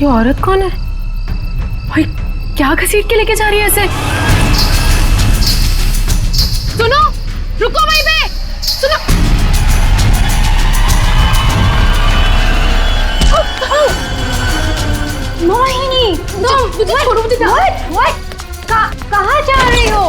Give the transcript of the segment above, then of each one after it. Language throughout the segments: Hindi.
ये औरत कौन है भाई? क्या घसीट के लेके जा रही है ऐसे? सुनो, रुको वहीं पे, सुनो। मोहिनी, मुझे छोड़ो, मुझे कहाँ जा रही हो?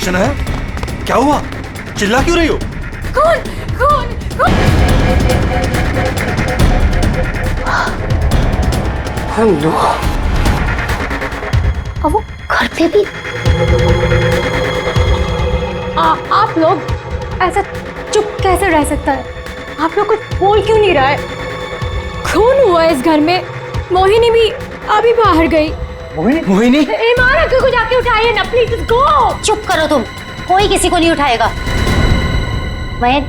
शनाया, क्या हुआ? चिल्ला क्यों रही हो? कौन? हेलो। अब वो घर पे भी आप लोग ऐसा चुप कैसे रह सकता है? आप लोग कुछ बोल क्यों नहीं रहा है? खून हुआ इस घर में। मोहिनी भी अभी बाहर गई। मोहिनी? ईमान अंकल को जाके उठाइए ना प्लीज, गो। चुप करो तुम, कोई किसी को नहीं उठाएगा। मयंक,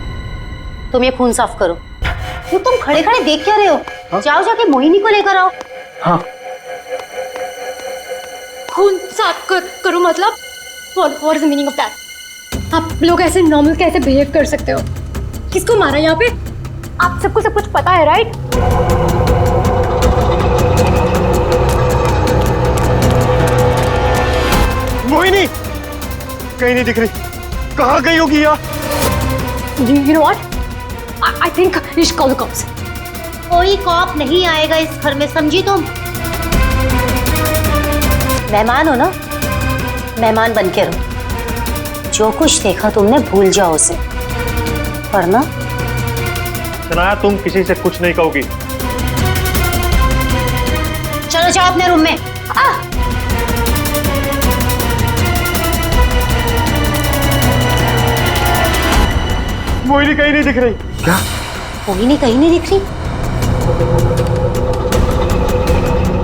तुम ये खून साफ करो। क्यों तुम खड़े खड़े देख क्या रहे हो? हाँ? जाओ जाके मोहिनी को लेकर आओ। हाँ। खून साफ करो मतलब? What is the meaning of that? आप लोग ऐसे नॉर्मल कैसे बिहेव कर सकते हो? किसको मारा यहाँ पे? आप सबको सब कुछ पता है, राइट? मोहिनी कहीं नहीं दिख रही, कहाँ गई होगी यार? You know what? I think we should call the cops. कोई कॉप नहीं आएगा इस घर में, समझी तुम? मेहमान हो ना, मेहमान बन के रहो। जो कुछ देखा तुमने भूल जाओ उसे, वरना शनाया तुम किसी से कुछ नहीं कहोगी। चलो जाओ अपने रूम में। मोहिनी कहीं नहीं दिख रही। क्या? मोहिनी कहीं नहीं दिख रही?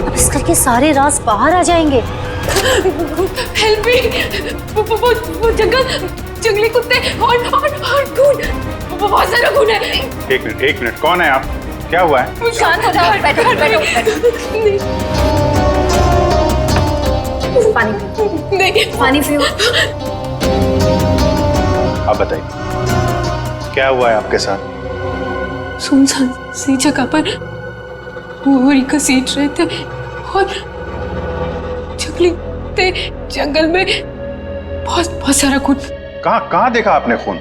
अब इस घर के सारे राज बाहर आ जाएंगे। Help me! वो जंगली कुत्ते और खून, बहुत सारा खून है। एक मिनट, कौन है आप? क्या हुआ है? शांत हो जाओ, बैठो। पानी पियो। आप बताइए, क्या हुआ है आपके साथ? सुनसान सी जगह पर होरी घसीट रहे थे और जंगली कुत्ते जंगल में बहुत सारा खून। कहाँ देखा आपने खून?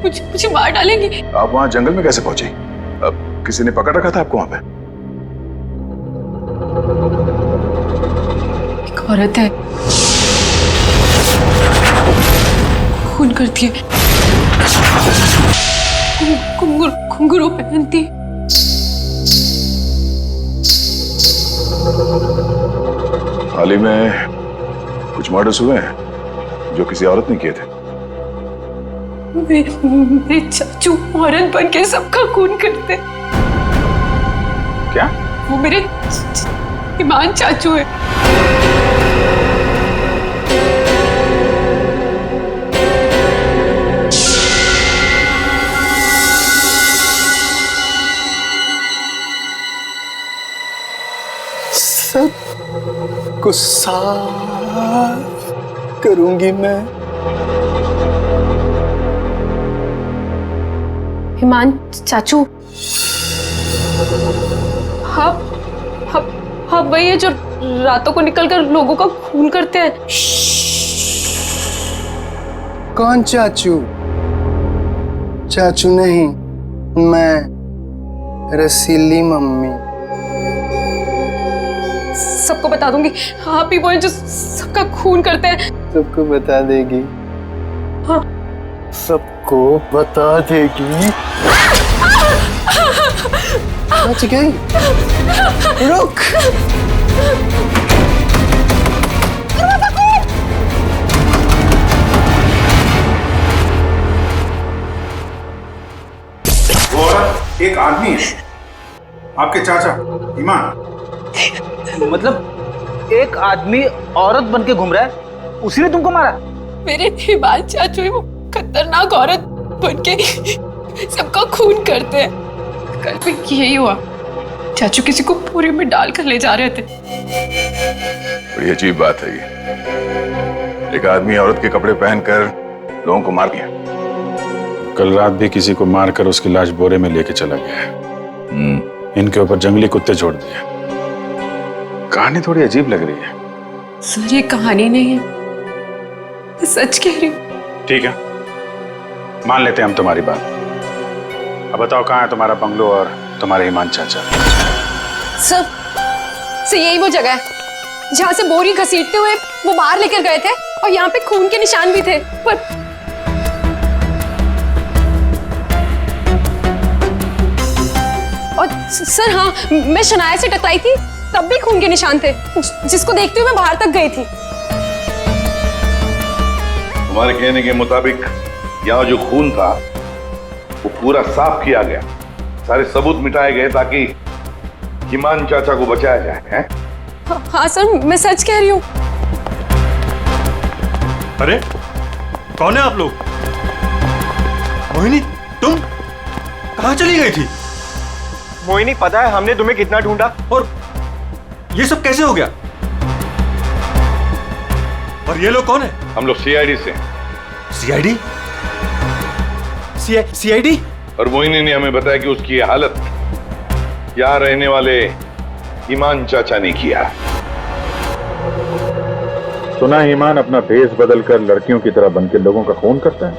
मुझे मार डालेंगे। आप वहाँ जंगल में कैसे पहुंचे? अब किसी ने पकड़ रखा था आपको वहाँ पे? एक औरत है, खून करती है, घुंघरू पहनती। हाल ही में कुछ मर्डर्स हुए हैं जो किसी औरत ने किए थे। मेरे चाचू औरत बन के सबका खून करते। क्या? वो मेरे ईमान चाचू है। सब को साफ करूंगी मैं। ईमान चाचू, हाँ वही है जो रातों को निकलकर लोगों का खून करते हैं। कौन चाचू? चाचू नहीं, मैं रसीली मम्मी। सबको बता दूंगी, आप ही वो हैं जो सबका खून करते हैं। सबको बता देगी? हाँ, सबको बता देगी। बच गई। रुक। वो औरत एक आदमी है, आपके चाचा ईमान। मतलब एक आदमी औरत बन के घूम रहा है, उसी ने तुमको मारा? मेरे ईमान चाचू ही वो खतरनाक औरत बन के सबका खून करते हैं। कल भी यही हुआ, चाचू किसी को पूरे में डालकर ले जा रहे थे। बड़ी अजीब बात है ये। एक आदमी औरत के कपड़े पहनकर लोगों को मार दिया। कल रात भी किसी को मारकर उसकी लाश बोरे में लेके चला गया है। इनके ऊपर जंगली कुत्ते छोड़ दिए। कहानी थोड़ी अजीब लग रही है। सर ये कहानी नहीं है, मैं सच कह रही हूँ। ठीक है, मान लेते हैं हम तुम्हारी बात। अब बताओ कहाँ है तुम्हारा बंगलो और तुम्हारे ईमान चाचा? सर यही वो जगह है जहाँ से बोरी घसीटते हुए वो बाहर लेकर गए थे, और यहाँ पे खून के निशान भी थे। पर और सर हाँ, मैं शनाया से टकराई थी, तब भी खून के निशान थे, जिसको देखते हुए मैं बाहर तक गई थी। तुम्हारे कहने के मुताबिक यहाँ जो खून था वो पूरा साफ किया गया, सारे सबूत मिटाए गए ताकि ईमान चाचा को बचाया जाए, हैं? हाँ सर, मैं सच कह रही हूँ। अरे कौन है आप लोग? मोहिनी, तुम कहाँ चली गई थी? मोहिनी, पता है हमने तुम्हें कितना ढूंढा। और ये सब कैसे हो गया? और ये लोग कौन है? हम लोग सीआईडी से। सीआईडी? सीआईडी? और मोहिनी ने हमें बताया कि उसकी ये हालत यहाँ रहने वाले ईमान चाचा ने किया। सुना ईमान अपना भेष बदलकर लड़कियों की तरह बनकर लोगों का खून करता है।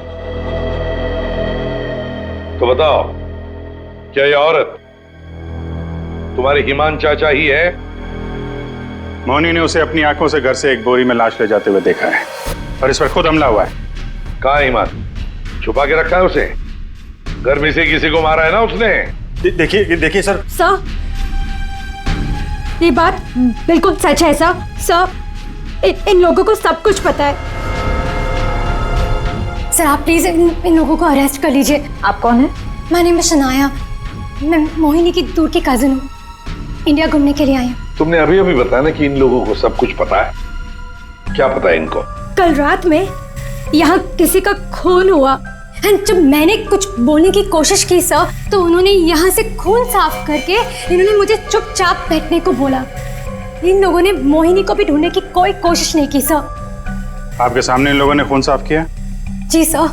तो बताओ, क्या ये औरत तुम्हारे ईमान चाचा ही है? मोहिनी ने उसे अपनी आंखों से घर से एक बोरी में लाश ले जाते हुए देखा है, और इस पर खुद हमला हुआ है। कहाँ ईमान? छुपा के रखा है उसे? घर में से किसी को मारा है ना उसने? देखिए सर। सर, ये बात बिल्कुल सच है सर। सर, इन लोगों को सब कुछ पता है। सर आप प्लीज इन लोगों को अरेस्ट कर लीजिए। आप कौन है? My name is Shanaya. मैं मोहिनी की दूर की कजिन हूँ, इंडिया घूमने के लिए आई हूँ। तुमने अभी अभी बताया ना कि इन लोगों को सब कुछ पता है। क्या पता है इनको? कल रात में यहाँ किसी का खून हुआ, एंड जब मैंने कुछ बोलने की कोशिश की सर, तो उन्होंने यहाँ से खून साफ करके इन्होंने मुझे चुपचाप बैठने को बोला। इन लोगों ने मोहिनी को भी ढूंढने की कोई कोशिश नहीं की सर। आपके सामने इन लोगों ने खून साफ किया? जी सर,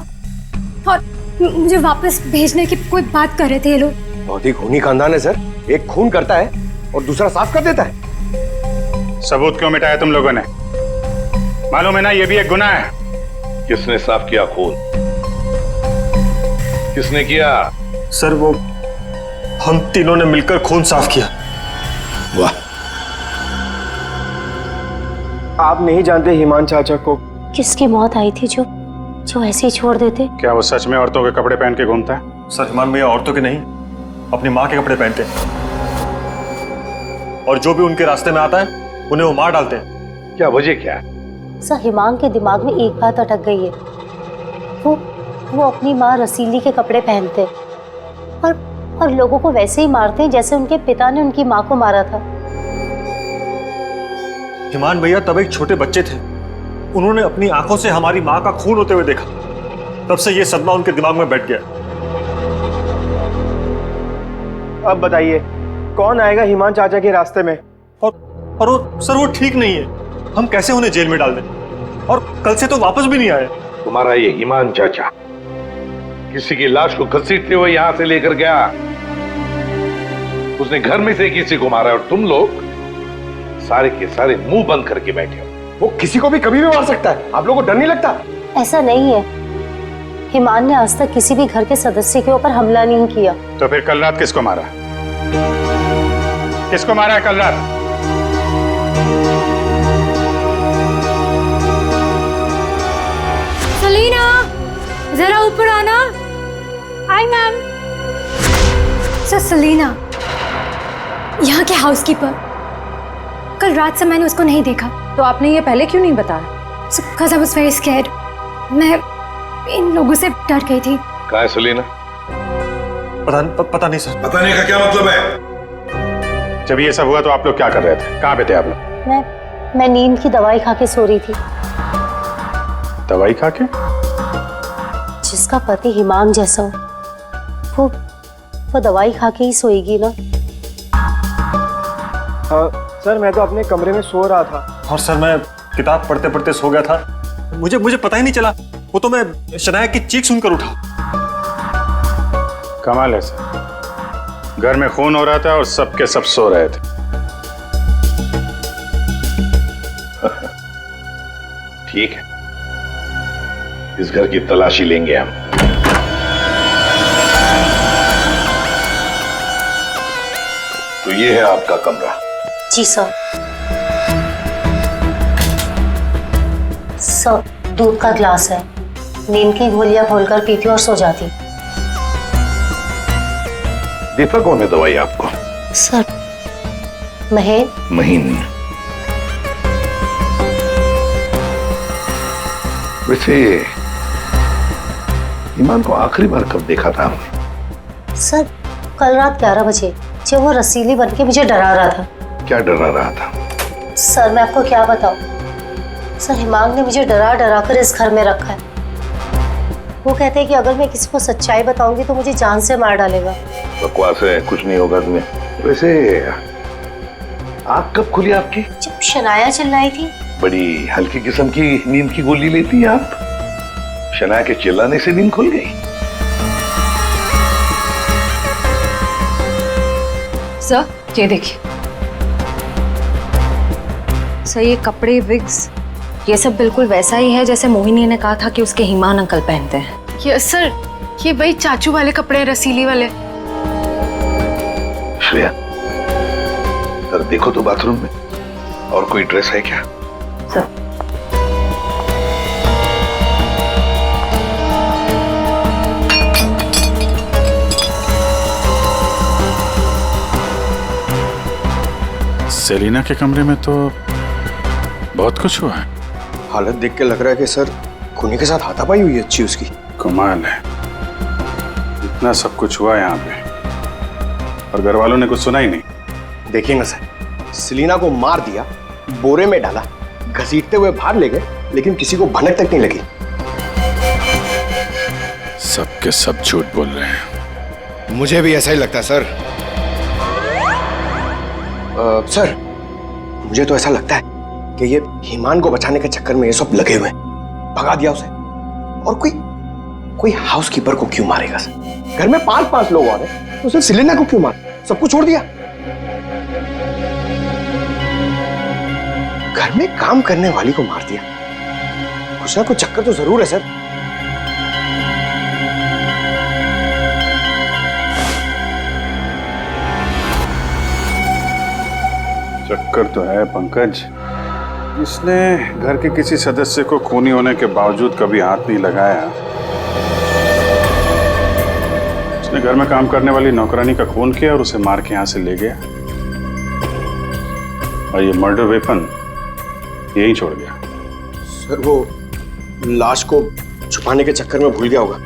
और मुझे वापस भेजने की कोई बात कर रहे थे ये लोग। बहुत ही खूनी खानदान है सर। एक खून करता है और दूसरा साफ कर देता है। सबूत क्यों मिटाया तुम लोगों ने? मालूम है ना ये भी एक गुनाह है। किसने साफ किया खून? किसने किया? सर वो हम तीनों ने मिलकर खून साफ किया। वाह, आप नहीं जानते ईमान चाचा को। किसकी मौत आई थी जो ऐसे ही छोड़ देते? क्या वो सच में औरतों के कपड़े पहन के घूमता है? सर ईमान भैया औरतों के नहीं, अपनी माँ के कपड़े पहनते हैं, और जो भी उनके रास्ते में आता है उन्हें वो मार डालते हैं। क्या वजह क्या है? सर, हिमांग के दिमाग में एक बात अटक गई है। वो अपनी माँ रसीली के कपड़े पहनते और लोगों को वैसे ही मारते हैं जैसे उनके पिता ने उनकी माँ को मारा था। ईमान भैया तब एक छोटे बच्चे थे, उन्होंने अपनी आंखों से हमारी माँ का खून होते हुए देखा। तब से ये सदमा उनके दिमाग में बैठ गया। अब बताइए कौन आएगा ईमान चाचा के रास्ते में? और वो सर वो ठीक नहीं है, हम कैसे उन्हें जेल में डाल दें? और कल से तो वापस भी नहीं आए। तुम्हारा ये ईमान चाचा किसी की लाश को घसीटते हुए यहां से लेकर गया, उसने घर में से किसी को मारा, और तुम लोग सारे के सारे मुंह बंद करके बैठे हो। वो किसी को भी कभी भी मार सकता है, आप लोगों को डर नहीं लगता? ऐसा नहीं है, हिमान ने आज तक किसी भी घर के सदस्य के ऊपर हमला नहीं किया। तो फिर कल रात किसको मारा? किसको मारा है कल रात? सलीना, जरा ऊपर आना। Hi ma'am. सर सेलिना, यहाँ के हाउसकीपर। कल रात से मैंने उसको नहीं देखा। तो आपने ये पहले क्यों नहीं बताया? Because I was very scared. मैं इन लोगों से डर गई थी। कहाँ है सलीना? पता नहीं सर। पता नहीं का क्या मतलब है? जब ये सब हुआ तो आप लोग क्या कर रहे थे? कहाँ पे थे आप लोग? मैं नींद की दवाई खा के सो रही थी। दवाई खा के? जिसका पति हिमांग जैसा हो, वो दवाई खा के ही सोएगी ना। सर मैं तो अपने कमरे में सो रहा था। और सर मैं किताब पढ़ते पढ़ते सो गया था। मुझे पता ही नहीं चला। वो तो मैं शनाया की चीख सुनकर उठा। कमाल है सर, घर में खून हो रहा था और सबके सब सो रहे थे। ठीक है, इस घर की तलाशी लेंगे हम। तो ये है आपका कमरा। जी सर। सर दूध का ग्लास है, नींद की गोलियां घोलकर पीती और सो जाती। देता कौन है दवाई आपको? सर महीन। महीन। वैसे ईमान को आखिरी बार कब देखा था आपने? सर कल रात 11 बजे, जब वो रसीली बनके मुझे डरा रहा था। क्या डरा रहा था? सर मैं आपको क्या बताऊं, सर हिमांग ने मुझे डरा डरा कर इस घर में रखा है। वो कहते हैं कि अगर मैं किसी को सच्चाई बताऊंगी तो मुझे जान से मार डालेगा। बकवास है, कुछ नहीं होगा तुम्हें। वैसे आँख कब खुली आपकी? जब शनाया चिल्लाई थी। बड़ी हल्की किस्म की नींद की गोली लेती हैं आप। शनाया के चिल्लाने से नींद खुल गई? सर ये देखिए सर, ये कपड़े, विग्स, ये सब बिल्कुल वैसा ही है जैसे मोहिनी ने कहा था कि उसके हिमान अंकल पहनते हैं। ये सर, ये वही चाचू वाले कपड़े, रसीली वाले। श्रेया, सर देखो तो बाथरूम में और कोई ड्रेस है क्या? सर सेलिना के कमरे में तो बहुत कुछ हुआ है। हालत देख के लग रहा है कि सर खूनी के साथ हाथापाई हुई है अच्छी उसकी। कमाल है, इतना सब कुछ हुआ यहाँ पे और घर वालों ने कुछ सुना ही नहीं। देखिए ना सर, सेलिना को मार दिया, बोरे में डाला, घसीटते हुए बाहर ले गए, लेकिन किसी को भनक तक नहीं लगी। सबके सब झूठ बोल रहे हैं। मुझे भी ऐसा ही लगता है सर। सर मुझे तो ऐसा लगता है कि ये हिमान को बचाने के चक्कर में ये सब लगे हुए हैं। भगा दिया उसे, और कोई हाउसकीपर को क्यों मारेगा सर? घर में 5-5 लोग और हैं, तो सिर्फ सेलिना को क्यों मार? सबको छोड़ दिया। घर में काम करने वाली को मार दिया। कुछ ना कुछ चक्कर तो जरूर है सर। चक्कर तो है पंकज। इसने घर के किसी सदस्य को खूनी होने के बावजूद कभी हाथ नहीं लगाया। उसने घर में काम करने वाली नौकरानी का खून किया और उसे मार के यहां से ले गया, और ये मर्डर वेपन यहीं छोड़ गया। सर वो लाश को छुपाने के चक्कर में भूल गया होगा।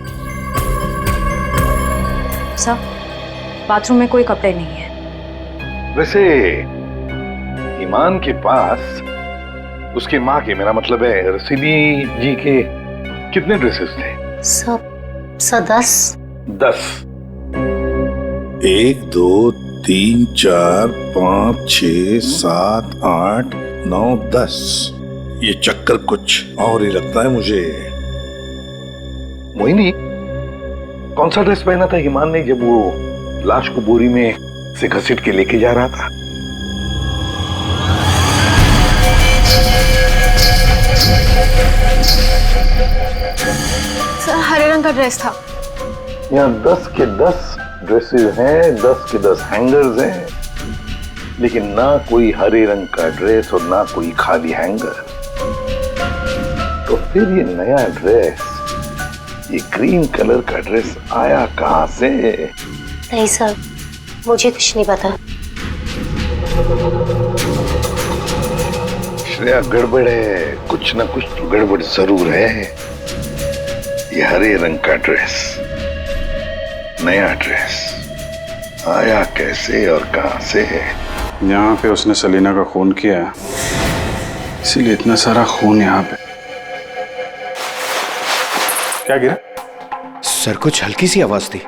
सर बाथरूम में कोई कपड़े नहीं है। वैसे ईमान के पास उसकी माँ के, मेरा मतलब है रसीली जी के, कितने ड्रेसेस थे? सब 10। 10। 1 2 3 4 5 6 7 8 9 10। ये चक्कर कुछ और ही लगता है मुझे। मोहिनी, कौन सा ड्रेस पहना था ईमान ने जब वो लाश को बोरी में से घसीट के लेके जा रहा था? सर हरे रंग का ड्रेस था। यहाँ 10 के 10 ड्रेसेस हैं, 10 के 10 हैंगर्स हैं, लेकिन ना कोई हरे रंग का ड्रेस और ना कोई खाली हैंगर। तो फिर ये नया ड्रेस ये ग्रीन कलर का ड्रेस आया कहां से? नहीं सर, मुझे कुछ नहीं पता। श्रेया, गड़बड़ है, कुछ ना कुछ तो गड़बड़ जरूर है। ये हरे रंग का ड्रेस, नया ड्रेस, आया कैसे और कहां से? यहाँ पे उसने सलीना का खून किया, इसीलिए इतना सारा खून यहाँ पे। क्या गिरा? सर, कुछ हल्की सी आवाज थी।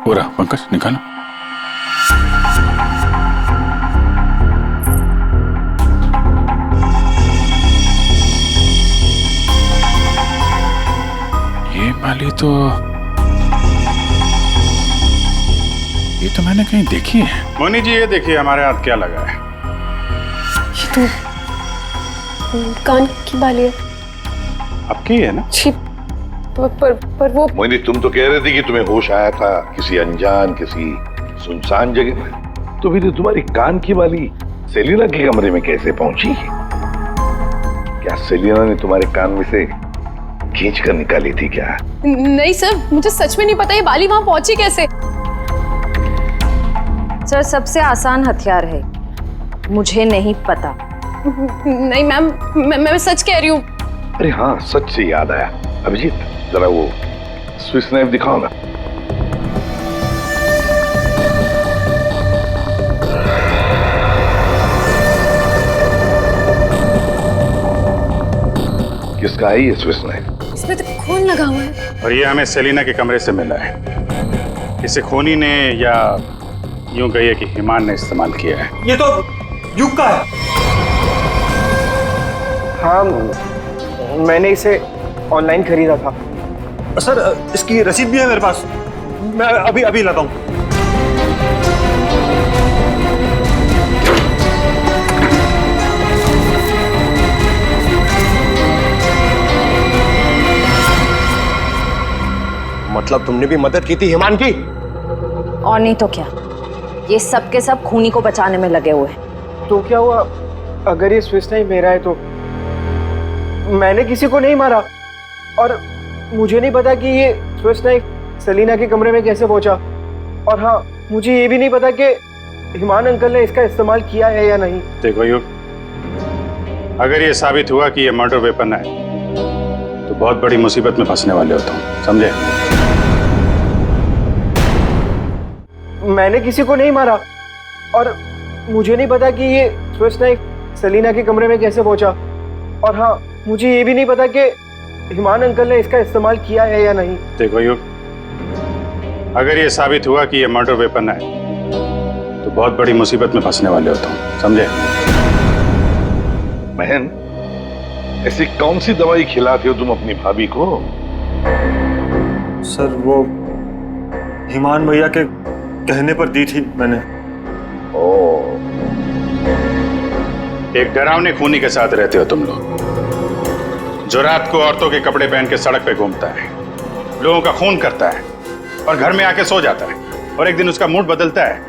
पूरा पंकज निकालो। ये माली तो मैंने कहीं देखी है। मोनी जी, ये देखिए हमारे हाथ क्या लगा है। ये तो कान की बाली है। आपकी है ना? छी, पर वो मोहिनी, तुम तो कह रहे थे कि तुम्हें होश आया था किसी अनजान, किसी सुनसान जगह में। तो फिर तुम्हारी कान की बाली सेलिना के कमरे में कैसे पहुंची? क्या सेलिना ने तुम्हारे कान में से खींच कर निकाली थी क्या? नहीं सर, मुझे सच में नहीं पता ये बाली वहां पहुंची कैसे। सर, सबसे आसान हथियार है, मुझे नहीं पता। नहीं मैम, मैं सच कह रही हूँ। अरे हाँ, सच से याद आया। अभिजीत, जरा वो स्विस नाइफ दिखाओ ना। किसका है ये स्विस नाइफ? इसमें तो खून लगा हुआ है। और ये हमें सेलिना के कमरे से मिला है। इसे खूनी ने, या यूं कहिए कि हिमान ने इस्तेमाल किया है। ये तो युग का है। हाँ, मैंने इसे ऑनलाइन खरीदा था। सर, इसकी रसीद भी है मेरे पास। मैं अभी लाता हूँ। मतलब तुमने भी मदद की थी हिमान की? और नहीं तो क्या, ये सब के सब खूनी को बचाने में लगे हुए हैं। तो क्या हुआ अगर ये स्विस नाइफ मेरा है? तो मैंने किसी को नहीं मारा, और मुझे नहीं पता कि ये स्विस नाइफ सलीना के कमरे में कैसे पहुंचा। और हाँ, मुझे ये भी नहीं पता कि हिमान अंकल ने इसका इस्तेमाल किया है या नहीं। देखो युग, अगर ये साबित हुआ कि ये मर्डर वेपन है तो बहुत बड़ी मुसीबत में फंसने वाले हो तुम, समझे? मैंने किसी को नहीं मारा, और मुझे नहीं पता कि ये स्विस नाइफ सलीना के कमरे में कैसे पहुंचा। और हाँ, मुझे ये भी नहीं पता कि हिमान अंकल ने इसका इस्तेमाल किया है या नहीं। देखो युग, अगर ये साबित हुआ कि ये मर्डर वेपन है तो बहुत बड़ी मुसीबत में फंसने वाले हो तुम, समझे? बहन, ऐसी कौन सी दवाई खिलाते हो तुम अपनी भाभी को? सर, वो हिमान भैया के कहने पर दी थी मैंने। एक डरावने खूनी के साथ रहते हो तुम लोग, जो रात को औरतों के कपड़े पहन के सड़क पे घूमता है, लोगों का खून करता है और घर में आके सो जाता है। और एक दिन उसका मूड बदलता है,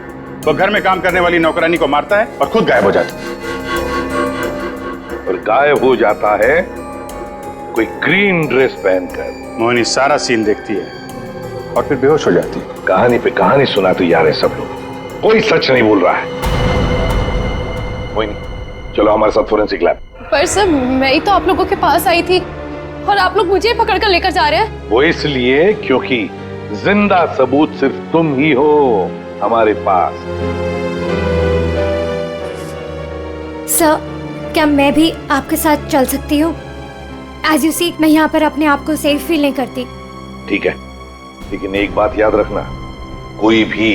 वो घर में काम करने वाली नौकरानी को मारता है और खुद गायब हो जाता है। और गायब हो जाता है कोई ग्रीन ड्रेस पहनकर। मोहिनी सारा सीन देखती है और फिर बेहोश हो जाती है। कहानी पे कहानी सुनाते जा रहे सब लोग, कोई सच नहीं बोल रहा है। मोहिनी, चलो हमारे साथ फोरेंसिक लैब। पर सर, मैं ही तो आप लोगों के पास आई थी और आप लोग मुझे पकड़ कर लेकर जा रहे हैं। वो इसलिए क्योंकि जिंदा सबूत सिर्फ तुम ही हो हमारे पास। सर, क्या मैं भी आपके साथ चल सकती हूँ? एज यू सी, मैं यहाँ पर अपने आप को सेफ फील नहीं करती। ठीक है, लेकिन एक बात याद रखना, कोई भी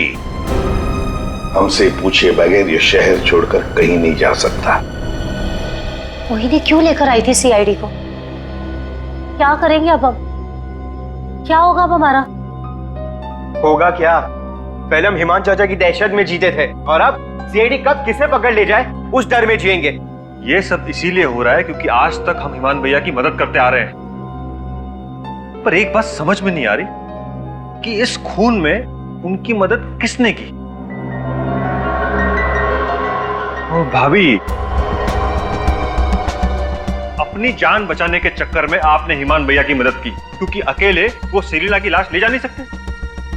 हमसे पूछे बगैर ये शहर छोड़कर कहीं नहीं जा सकता। मोहिनी क्यों लेकर आई थी सीआईडी को? क्या करेंगे अब हम? क्या होगा अब हमारा? होगा क्या? पहले हम हिमान चाचा की दहशत में जीते थे, और अब सीआईडी कब किसे पकड़ ले जाए उस डर में जिएंगे। ये सब इसीलिए हो रहा है क्योंकि आज तक हम हिमान भैया की मदद करते आ रहे हैं। पर एक बात समझ में नहीं आ रही कि इस खून में उनकी मदद किसने की। भाभी, अपनी जान बचाने के चक्कर में आपने हिमान भैया की मदद की, क्योंकि अकेले वो सेलिना की लाश ले जा नहीं सकते,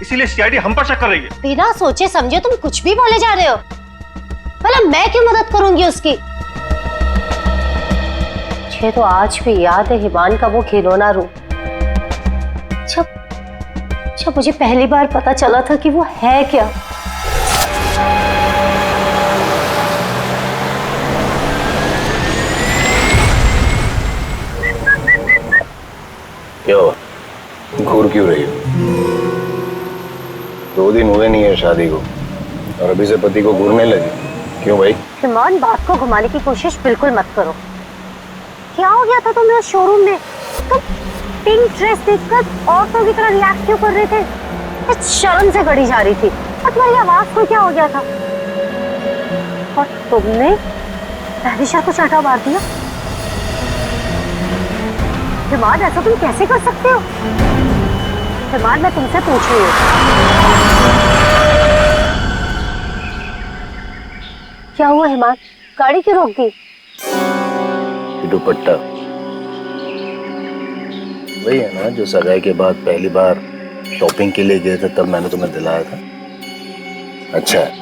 इसीलिए सीआईडी हम पर शक कर रही है। बिना सोचे समझे तुम कुछ भी बोले जा रहे हो। भला मैं क्यों मदद करूंगी उसकी? मुझे तो आज भी याद है हिमान का वो खिलौना रूप, जब मुझे पहली बार पता चला था कि वो है क्या। क्या हुआ? घूर क्यों रही हो? 2 दिन हुए नहीं है शादी को और अभी से पति को घूरने लगी, क्यों भाई? हिमान, बात को घुमाने की कोशिश बिल्कुल मत करो। क्या हो गया था तुम्हें शोरूम में? तुम पिंक ड्रेस देखकर औरतों की तरह रिएक्ट क्यों कर रहे थे? शर्म से गड़ी जा रही थी और तुम्हारी आवाज को क्या हो गया था? और तुमने तहरीशा को चाटा मार दिया। हिमान, ऐसा तुम कैसे कर सकते हो? हिमान, मैं तुमसे पूछ रही हूँ, क्या हुआ हिमान? गाड़ी क्यों रोक दी? दुपट्टा वही है ना जो सगाई के बाद पहली बार शॉपिंग के लिए गए थे, तब मैंने तुम्हें दिलाया था। अच्छा है,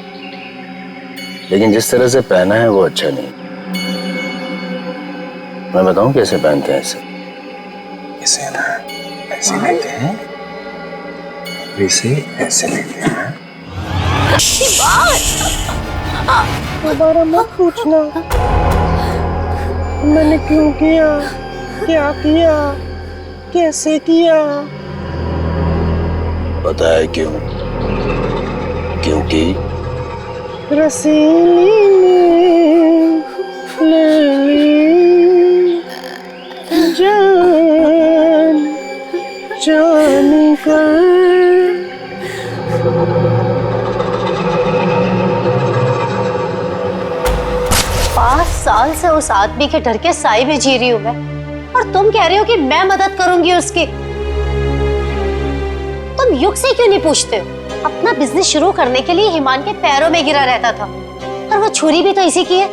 लेकिन जिस तरह से पहना है वो अच्छा नहीं। मैं बताऊं कैसे पहनते हैं इसे? इसे ना ऐसे लेते हैं, इसे ऐसे लेते हैं। दोबारा मत पूछना मैंने क्यों किया, क्या किया, कैसे किया। पता है क्यों? क्योंकि रसीली ने ले ली जान जान कर। 5 साल से उस आदमी के डर के साए में जी रही हूँ मैं, और तुम कह रहे हो कि मैं मदद करूंगी उसकी। तुम युग से क्यों नहीं पूछते हो? अपना बिजनेस शुरू करने के लिए हिमान के पैरों में गिरा रहता था, और वो छुरी भी तो इसी की है।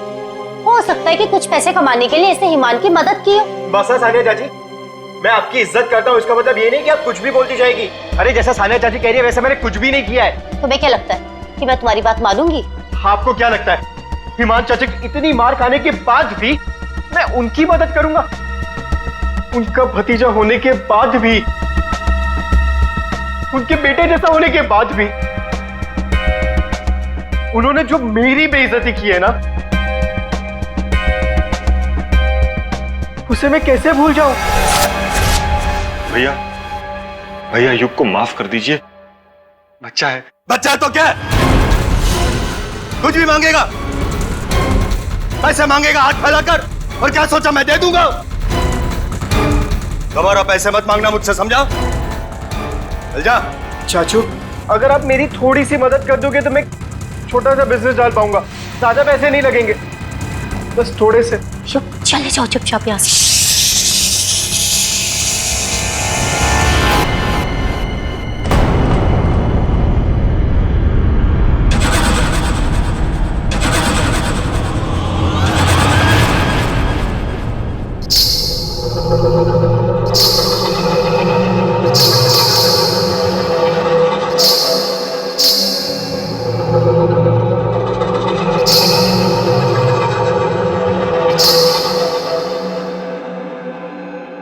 हो सकता है कि कुछ पैसे कमाने के लिए इसने हिमान की मदद की हो। बस है सानिया चाची, मैं आपकी इज्जत करता हूँ, इसका मतलब ये नहीं कि आप कुछ भी बोलती जाएगी। अरे जैसा सानिया चाची कह रही है वैसे मैंने कुछ भी नहीं किया है। तुम्हें क्या लगता है कि मैं तुम्हारी बात मानूंगी? आपको क्या लगता है हिमान चाचा की इतनी मार खाने के बाद भी मैं उनकी मदद करूंगा? उनका भतीजा होने के बाद भी, उनके बेटे जैसा होने के बाद भी उन्होंने जो मेरी बेइज्जती की है ना, उसे मैं कैसे भूल जाऊं? भैया भैया युग को माफ कर दीजिए, बच्चा है। बच्चा तो क्या है? कुछ भी मांगेगा, पैसे मांगेगा हाथ फैलाकर, और क्या सोचा मैं दे दूंगा? दोबारा पैसे मत मांगना मुझसे, समझा? चल जा। चाचू, अगर आप मेरी थोड़ी सी मदद कर दोगे तो मैं छोटा सा बिजनेस डाल पाऊंगा। ज्यादा पैसे नहीं लगेंगे, बस थोड़े से। चले जाओ चुपचाप यहाँ से।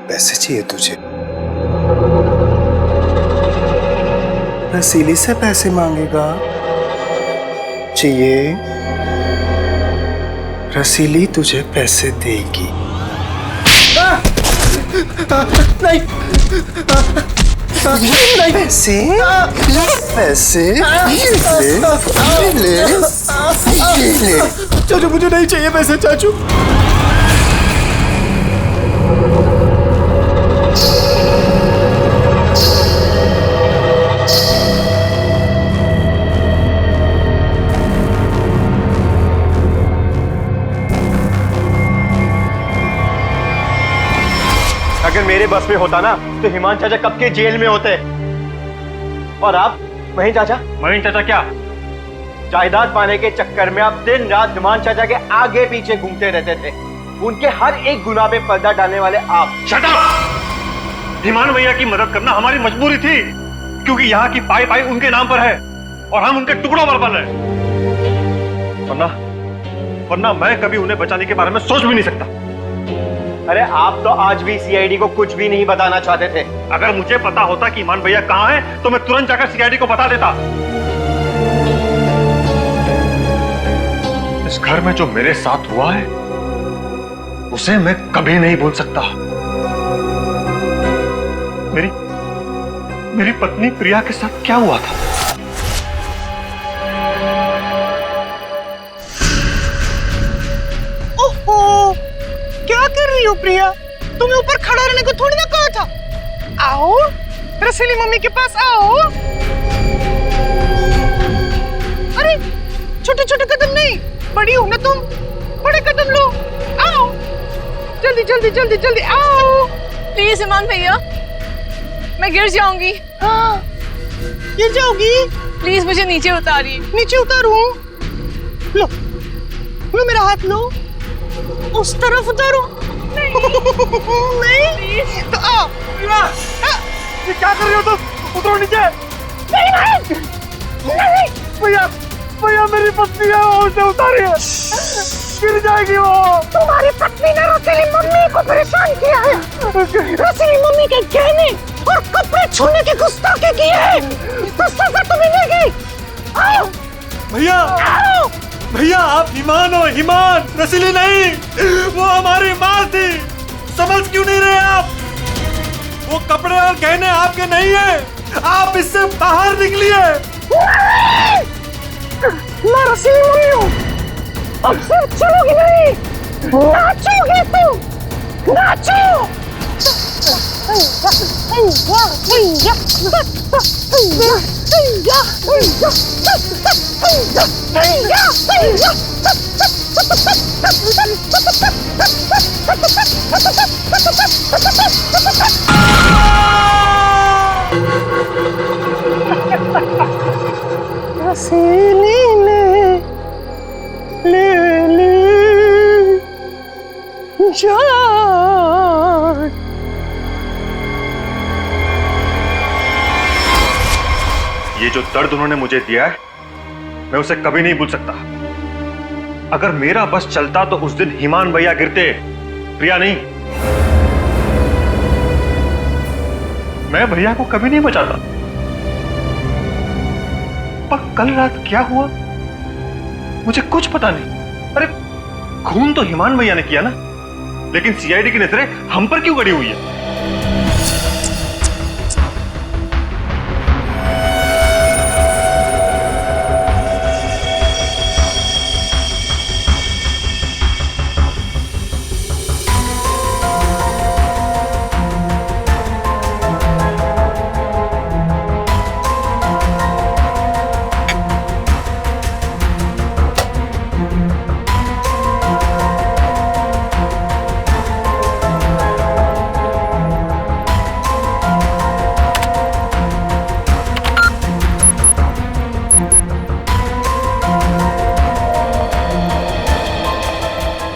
पैसे चाहिए तुझे? रसीली से पैसे मांगेगा? चाहिए? रसीली तुझे पैसे देगी। नहीं, नहीं। पैसे पैसे ले ले। चाचू मुझे नहीं चाहिए पैसे चाचू। अगर मेरे बस में होता ना तो हिमान चाचा कब के जेल में होते। और आप महीन चाचा? महीन चाचा क्या? जायदाद पाने के चक्कर में आप दिन रात हिमान चाचा के आगे पीछे घूमते रहते थे। उनके हर एक गुनाह पे पर्दा डालने वाले आप। Shut up! ईमान भैया की मदद करना हमारी मजबूरी थी, क्योंकि यहाँ की पाई पाई उनके नाम पर है और हम उनके टुकड़ों पर बन रहे। वरना मैं कभी उन्हें बचाने के बारे में सोच भी नहीं सकता। अरे आप तो आज भी सीआईडी को कुछ भी नहीं बताना चाहते थे। अगर मुझे पता होता कि ईमान भैया कहाँ है तो मैं तुरंत जाकर सीआईडी को बता देता। इस घर में जो मेरे साथ हुआ है उसे मैं कभी नहीं भूल सकता। मेरी पत्नी प्रिया के साथ क्या हुआ था? ओहो, क्या कर रही हो प्रिया? तुम्हें ऊपर खड़ा रहने को थोड़ी ना कहा था। आओ रसीली मम्मी के पास आओ। अरे छोटे छोटे कदम नहीं, बड़ी हो ना तुम, बड़े कदम लो। आओ जल्दी जल्दी जल्दी जल्दी आओ। प्लीज ईमान भैया, मैं गिर जाऊंगी। हाँ गिर जाओगी? प्लीज मुझे नीचे उतारिए। नीचे उतारूं? लो लो मेरा हाथ लो, उस तरफ उतारो। नहीं तो आओ। ये क्या कर रही हो तुम? उतरो नीचे। नहीं भैया भैया मेरी पत्नी है, वो उसे उतारिए, गिर जाएगी वो। तुम्हारी पत्नी ने रसीली मम्मी को परेशान किया है। रसीली मम्मी के गहने और कपड़े छूने की गुस्ताखी की है, तो सजा तो मिलेगी। आओ भैया, आओ। भैया आप ईमान हो, ईमान, रसीली नहीं। वो हमारी माँ थी, समझ क्यों नहीं रहे आप? वो कपड़े और गहने आपके नहीं है, आप इससे बाहर निकलिए। मैं रसीली मम्मी हूँ, अब सिर्फ चलोगी नहीं, नाचोगे तुम, नाचो। रसीली ले जान। ये जो दर्द उन्होंने मुझे दिया है मैं उसे कभी नहीं भूल सकता। अगर मेरा बस चलता तो उस दिन ईमान भैया गिरते, प्रिया नहीं। मैं भैया को कभी नहीं बचाता। पर कल रात क्या हुआ मुझे कुछ पता नहीं। अरे खून तो ईमान भैया ने किया ना, लेकिन सीआईडी की नजरें हम पर क्यों गड़ी हुई है?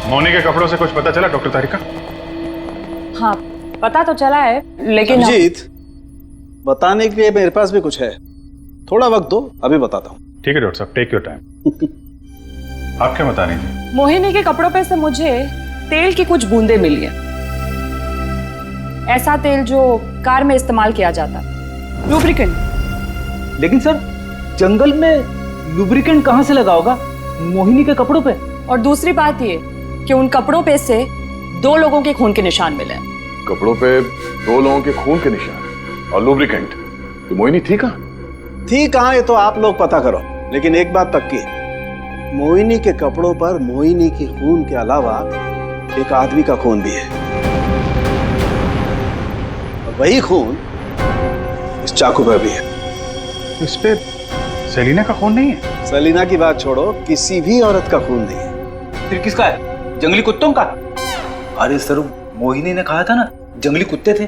मोनी के कपड़ों से कुछ पता चला डॉक्टर तारिका? हाँ पता तो चला है, लेकिन अभिजीत, बताने के लिए मेरे पास भी कुछ है, थोड़ा वक्त दो, अभी बताता हूँ। ठीक है डॉक्टर साहब, टेक योर टाइम। आप क्या बता रही थी? मोहिनी के कपड़ों पे से मुझे तेल की कुछ बूंदें मिली है। ऐसा तेल जो कार में इस्तेमाल किया जाता, लुब्रिकेंट। लेकिन सर जंगल में लुब्रिकेंट कहाँ से लगा होगा मोहिनी के कपड़ों पे? और दूसरी बात ये कि उन कपड़ों पे से 2 लोगों के खून के निशान मिले। कपड़ों पे 2 लोगों के खून के निशान और लुब्रिकेंट। तो मोहिनी थी कहाँ? थी कहाँ ये तो आप लोग पता करो, लेकिन एक बात पक्की है, मोहिनी के कपड़ों पर मोहिनी के खून के अलावा एक आदमी का खून भी है। वही खून इस चाकू पर भी है। इस पे सेलिना का खून नहीं है? सेलिना की बात छोड़ो, किसी भी औरत का खून नहीं है। फिर किसका है? जंगली कुत्तों का? अरे सर मोहिनी ने कहा था ना जंगली कुत्ते थे।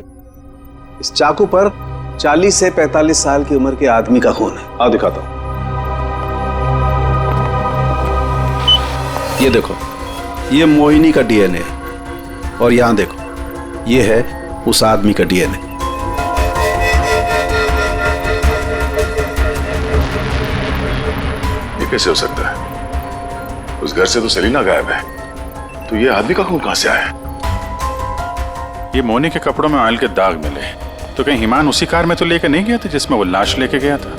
इस चाकू पर 40 से 45 साल की उम्र के आदमी का खून है। आओ दिखाता हूं। ये देखो, ये मोहिनी का डीएनए है। और यहाँ देखो, ये है उस आदमी का डीएनए। ये कैसे हो सकता है? उस घर से तो सेलिना गायब है, तो ये आदमी का खून कहां से आया? ये मोनी के कपड़ों में ऑयल के दाग मिले, तो कहीं हिमान उसी कार में तो लेकर नहीं गया था जिसमें वो लाश लेके गया था?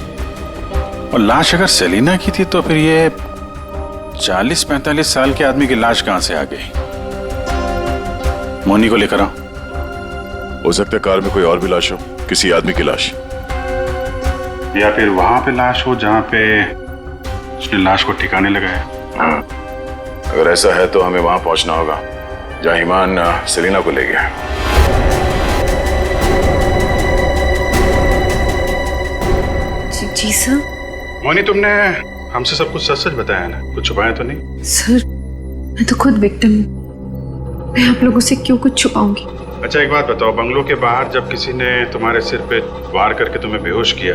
और लाश अगर सेलिना की थी तो फिर ये 40-45 साल के आदमी की लाश कहां से आ गई? मोनी को लेकर आओ। हो सकता है कार में कोई और भी लाश हो, किसी आदमी की लाश, या फिर वहां पे लाश हो जहां पे उसने लाश को ठिकाने लगाया। हाँ, अगर ऐसा है तो हमें वहां पहुंचना होगा जहां हिमान सेलिना को ले गया। जी सर। मोनी, तुमने हमसे सब कुछ सच सच बताया ना, कुछ छुपाया तो नहीं? सर, मैं तो खुद विक्टिम हूँ, मैं आप लोगों से क्यों कुछ छुपाऊंगी? अच्छा एक बात बताओ, बंगलों के बाहर जब किसी ने तुम्हारे सिर पे वार करके तुम्हें बेहोश किया,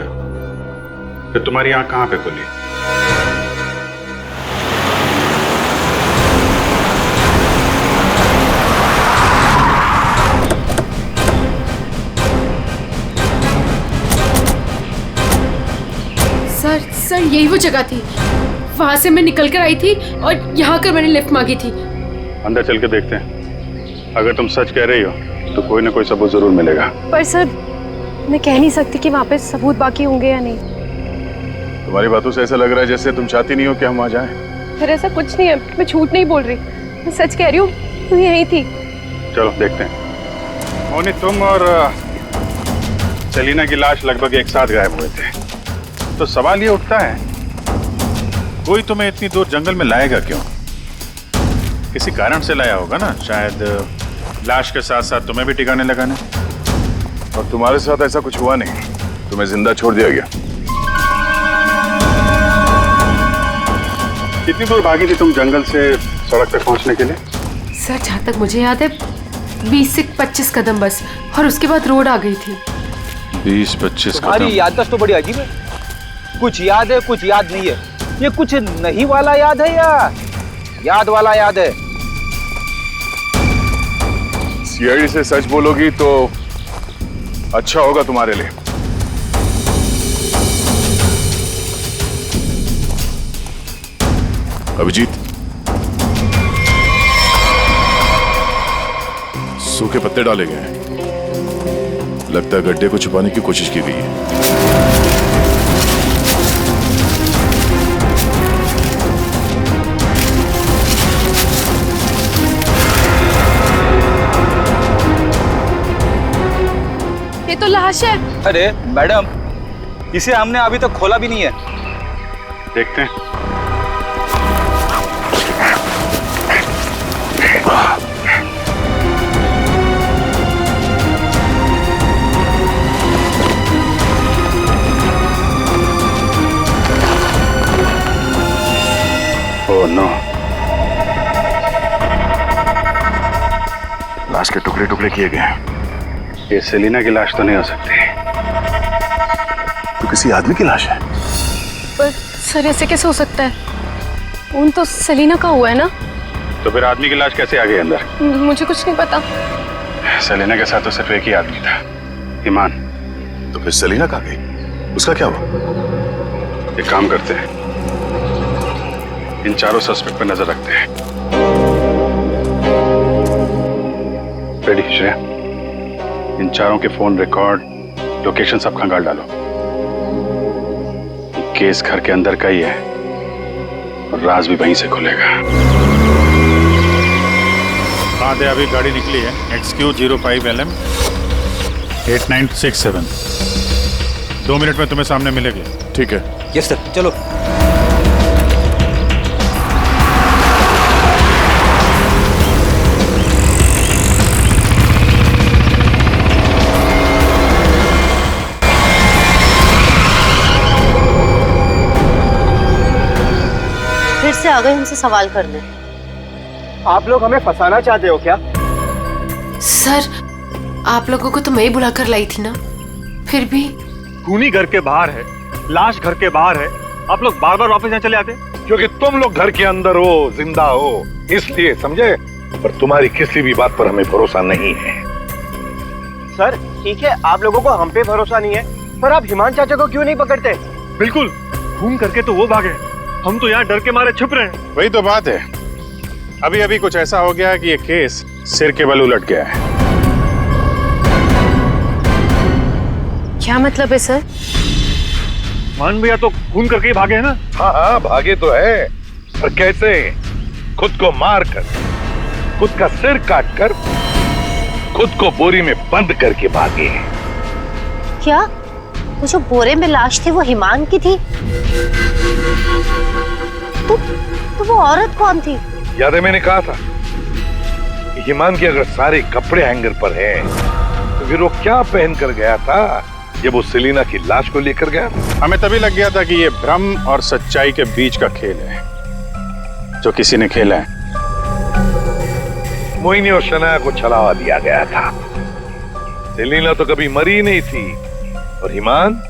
फिर तुम्हारी आंख कहाँ पे खुली? सर यही वो जगह थी, वहां से मैं निकल कर आई थी और यहाँ कर मैंने लिफ्ट मांगी थी। अंदर चल के देखते हैं, अगर तुम सच कह रही हो तो कोई ना कोई सबूत जरूर मिलेगा। पर सर, मैं कह नहीं सकती कि वहाँ पे सबूत बाकी होंगे या नहीं। तुम्हारी बातों से ऐसा लग रहा है जैसे तुम चाहती नहीं हो कि हम वहां जाएं। फिर ऐसा कुछ नहीं है, मैं झूठ नहीं बोल रही, मैं सच कह रही हूँ, तुम यहीं थी। चलो देखते हैं। मोनी, तुम और सेलिना की लाश लगभग एक साथ गायब हुए थे, तो सवाल ये उठता है, कोई तुम्हें इतनी दूर जंगल में लाएगा क्यों? किसी कारण से लाया होगा ना, शायद लाश के साथ साथ तुम्हें भी ठिकाने लगाने। और तुम्हारे साथ ऐसा कुछ हुआ नहीं, तुम्हें जिंदा छोड़ दिया गया। कितनी दूर भागी थी तुम जंगल से सड़क तक पहुंचने के लिए? सर, जहाँ तक मुझे याद है 20 से 25 कदम बस, और उसके बाद रोड आ गई थी। 20-25 कदम? हमारी याददाश्त तो बड़ी अजीब है, कुछ याद है कुछ याद नहीं है। ये कुछ नहीं वाला याद है या याद वाला याद है? सीआईडी से सच बोलोगी तो अच्छा होगा तुम्हारे लिए। अभिजीत, सूखे पत्ते डाले गए हैं, लगता है गड्ढे को छुपाने की कोशिश की गई है। ये तो लाश है। अरे मैडम, इसे हमने अभी तक खोला भी नहीं है। देखते हैं। ओह नो, लाश के टुकड़े टुकड़े किए गए हैं। ये सेलिना की लाश तो नहीं हो सकती, तो किसी आदमी की लाश है। पर सर, ऐसे कैसे हो सकता है? खून तो सेलिना का हुआ है ना? तो फिर आदमी की लाश कैसे आ गई अंदर? मुझे कुछ नहीं पता। सेलिना के साथ तो सिर्फ एक ही आदमी था, ईमान। तो फिर सेलिना कहाँ गई? उसका क्या हुआ? एक काम करते हैं, इन चारों सस्पेक्ट पर नजर रखते हैं। रेडी श्रेया, इन चारों के फोन रिकॉर्ड, लोकेशन सब खंगाल डालो। केस घर के अंदर का ही है और राज भी वहीं से खुलेगा। हाँ दे, अभी गाड़ी निकली है, XQ05LM 8967। 2 मिनट में तुम्हें सामने मिलेगी। ठीक है। यस सर, चलो। फिर से आ गए हमसे सवाल करने। आप लोग हमें फंसाना चाहते हो क्या? सर, आप लोगों को तो मैं ही बुला कर लाई थी ना, फिर भी। खूनी घर के बाहर है, लाश घर के बाहर है, आप लोग बार बार वापस यहाँ चले आते? क्योंकि तुम लोग घर के अंदर हो, जिंदा हो, इसलिए, समझे? पर तुम्हारी किसी भी बात पर हमें भरोसा नहीं है। सर ठीक है, आप लोगों को हम पे भरोसा नहीं है, पर आप हिमान चाचा को क्यों नहीं पकड़ते? बिल्कुल, खून करके तो वो भागे, हम तो यहाँ डर के मारे छुप रहे हैं। वही तो बात है, अभी अभी कुछ ऐसा हो गया है कि ये केस सिर के बल उलट गया है। क्या मतलब है सर? मान भैया तो खून करके ही भागे है ना? हाँ हाँ भागे तो है, पर कैसे? खुद को मार कर, खुद का सिर काट कर, खुद को बोरी में बंद करके भागे। क्या वो जो बोरे में लाश थी वो हिमान की थी? तो वो औरत कौन थी? याद है मैंने कहा था कि हिमान के अगर सारे कपड़े हैंगर पर हैं, तो फिर वो क्या पहन कर गया था जब वो सेलिना की लाश को लेकर गया? हमें तभी लग गया था कि ये भ्रम और सच्चाई के बीच का खेल है जो किसी ने खेला है। मोहिनी और शनाया को छलावा दिया गया था। सेलिना तो कभी मरी नहीं थी, और हिमान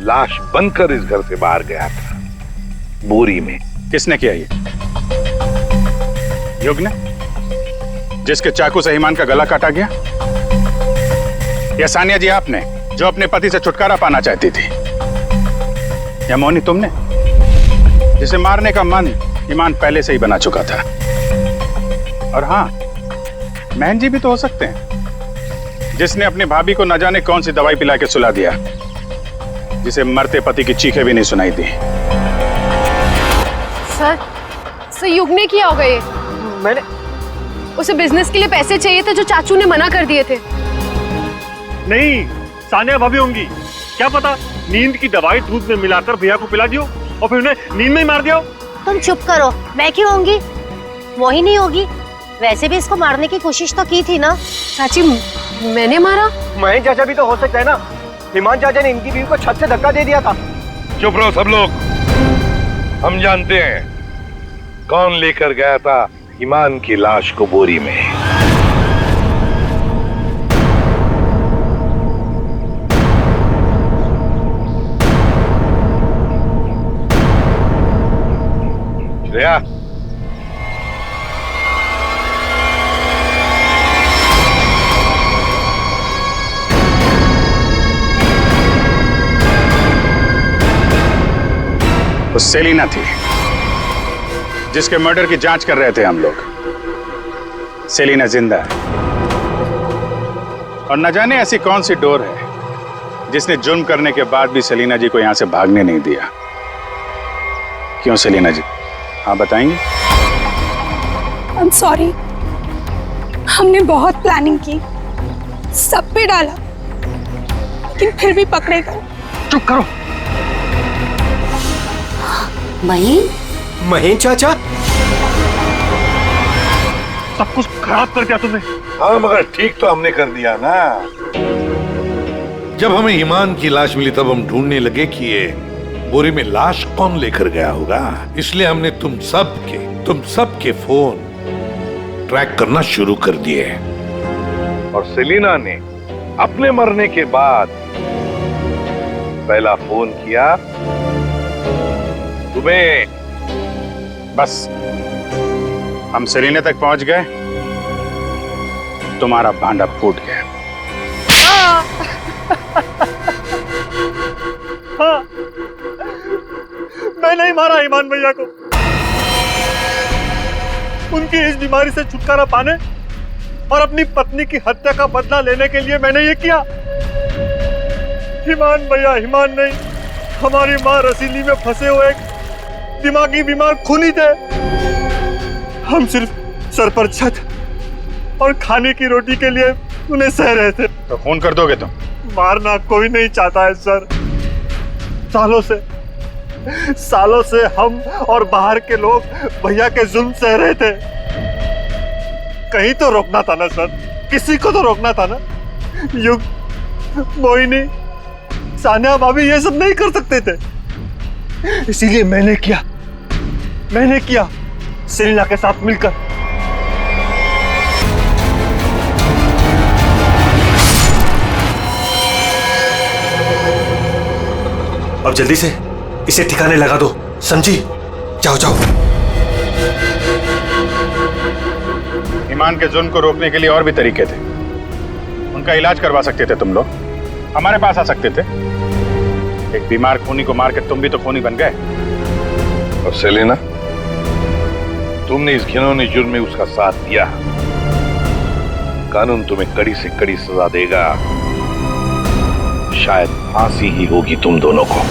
लाश बनकर इस घर से बाहर गया था, बोरी में। किसने किया ये? युग ने, जिसके चाकू से हिमान का गला काटा गया? या सानिया जी आपने, जो अपने पति से छुटकारा पाना चाहती थी? या मोहिनी तुमने, जिसे मारने का मन हिमान पहले से ही बना चुका था? और हाँ, महन जी भी तो हो सकते हैं, जिसने अपनी भाभी को न जाने कौन सी दवाई पिला के सुला दिया, जिसे मरते पति की चीखें भी नहीं सुनाई दी। सर युग ने किया होगा ये। मैंने उसे बिजनेस के लिए पैसे चाहिए थे जो चाचू ने मना कर दिए थे। नहीं, सानिया भाभी होंगी, क्या पता नींद की दवाई दूध में मिलाकर भैया को पिला दियो और फिर उन्हें नींद में ही मार दिया। तुम चुप करो, मैं क्यों होंगी? मोहिनी होगी। वैसे भी इसको मारने की कोशिश तो की थी ना। चाची मैंने मारा? महेश चाचा भी तो हो सकता है ना, हिमान चाचा ने इनकी बीवी को छत से धक्का दे दिया था। चुप रहो सब लोग, हम जानते हैं कौन लेकर गया था हिमान की लाश को बोरी में। श्रेया, वो सेलिना थी जिसके मर्डर की जांच कर रहे थे हम लोग। सेलिना जिंदा है, और न जाने ऐसी कौन सी डोर है जिसने जुर्म करने के बाद भी सेलिना जी को यहां से भागने नहीं दिया। क्यों सेलिना जी, आप बताएंगे? I'm sorry, हमने बहुत प्लानिंग की, सब पे डाला, लेकिन फिर भी पकड़े गए। चुप करो। महेन चाचा, सब कुछ खराब कर दिया तुमने। हाँ मगर ठीक तो हमने कर दिया ना। जब हमें ईमान की लाश मिली तब हम ढूंढने लगे कि ये बोरी में लाश कौन लेकर गया होगा, इसलिए हमने तुम सब के फोन ट्रैक करना शुरू कर दिए। और सेलिना ने अपने मरने के बाद पहला फोन किया तुम्हें। बस हम सेलिना तक पहुंच गए, तुम्हारा भांडा फूट गया। हाँ, मैं नहीं मारा ईमान भैया को। उनकी इस बीमारी से छुटकारा पाने और अपनी पत्नी की हत्या का बदला लेने के लिए मैंने ये किया। ईमान भैया ईमान नहीं, हमारी माँ रसीली में फंसे हुए एक दिमागी बीमार खूनी थे। हम सिर्फ सर पर छत और खाने की रोटी के लिए उन्हें सह रहे थे। तो खून कर दोगे तुम? मारना कोई नहीं चाहता है सर। सालों से हम और बाहर के लोग भैया के जुल्म सह रहे थे। कहीं तो रोकना था ना सर, किसी को तो रोकना था ना। युग, मोहिनी, सानिया भाभी ये सब नहीं कर सकते थे, इसीलिए मैंने किया सेलिना के साथ मिलकर। अब जल्दी से इसे ठिकाने लगा दो, समझी? जाओ जाओ। ईमान के जुल्म को रोकने के लिए और भी तरीके थे। उनका इलाज करवा सकते थे तुम लोग, हमारे पास आ सकते थे। एक बीमार खूनी को मार के तुम भी तो खूनी बन गए। और सेलिना, तुमने इस घिनौने जुर्म में उसका साथ दिया। कानून तुम्हें कड़ी से कड़ी सजा देगा, शायद फांसी ही होगी तुम दोनों को।